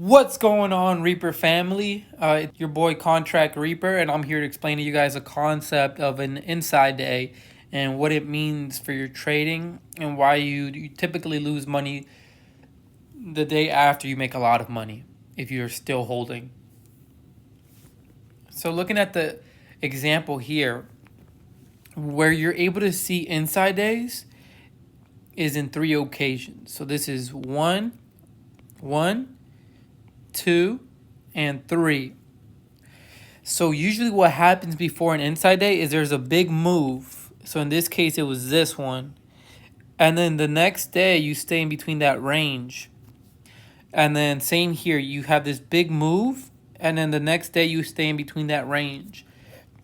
What's going on, Reaper family? It's your boy Contract Reaper, and I'm here to explain to you guys a concept of an inside day and what it means for your trading and why you typically lose money the day after you make a lot of money if you're still holding. So looking at the example here, where you're able to see inside days is in 3 occasions. So this is 1, 2, and 3. So usually what happens before an inside day is there's a big move. So in this case, it was this one. And then the next day, you stay in between that range. And then same here, you have this big move. And then the next day, you stay in between that range.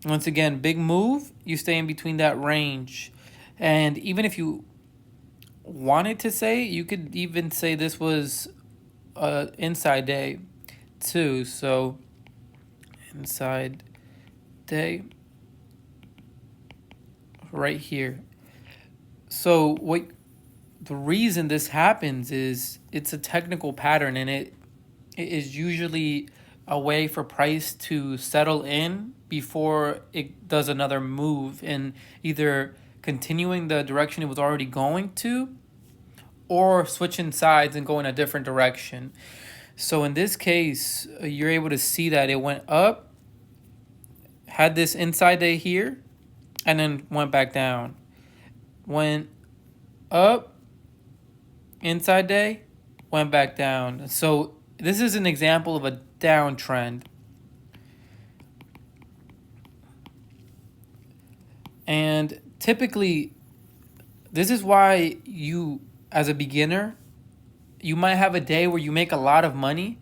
Once again, big move, you stay in between that range. And even if you wanted to say, you could even say this was an inside day too. So inside day right here. So what the reason this happens is it's a technical pattern, and it is usually a way for price to settle in before it does another move, and either continuing the direction it was already going to or switching sides and going a different direction. So in this case, you're able to see that it went up, had this inside day here, and then went back down. Went up, inside day, went back down. So this is an example of a downtrend. And typically, this is why you, as a beginner, you might have a day where you make a lot of money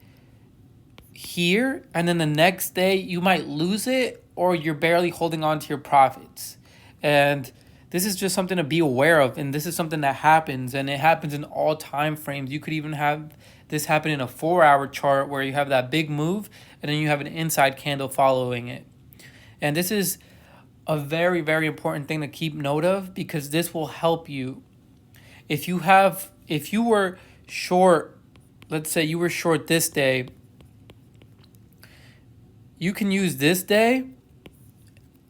here, and then the next day you might lose it, or you're barely holding on to your profits. And this is just something to be aware of, and this is something that happens, and it happens in all time frames. You could even have this happen in a 4-hour chart where you have that big move, and then you have an inside candle following it. And this is a very, very important thing to keep note of, because this will help you. If you were short, let's say you were short this day, you can use this day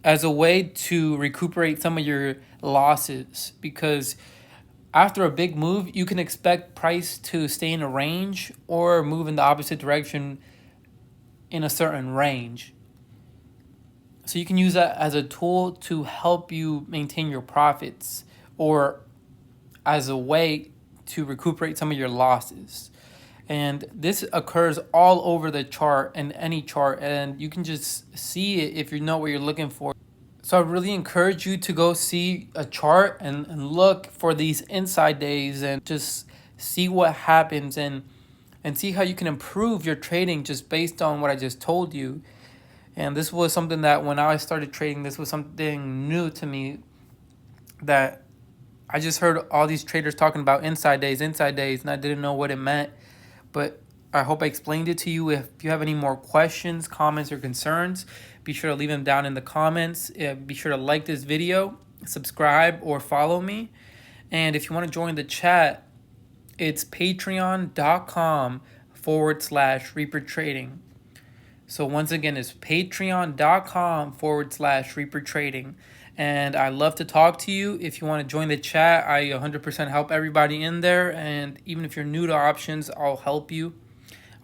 as a way to recuperate some of your losses, because after a big move, you can expect price to stay in a range or move in the opposite direction in a certain range. So you can use that as a tool to help you maintain your profits, or as a way to recuperate some of your losses. And this occurs all over the chart and any chart, and you can just see it if you know what you're looking for. So I really encourage you to go see a chart and look for these inside days and just see what happens, and see how you can improve your trading just based on what I just told you. And this was something that when I started trading, this was something new to me, that I just heard all these traders talking about inside days, and I didn't know what it meant. But I hope I explained it to you. If you have any more questions, comments, or concerns, be sure to leave them down in the comments. Be sure to like this video, subscribe, or follow me. And if you want to join the chat, it's patreon.com/Reaper Trading. So once again, it's patreon.com/Reaper Trading. And I love to talk to you. If you want to join the chat, I 100% help everybody in there. And even if you're new to options, I'll help you.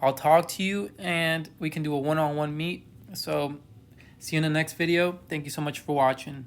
I'll talk to you, and we can do a one-on-one meet. So see you in the next video. Thank you so much for watching.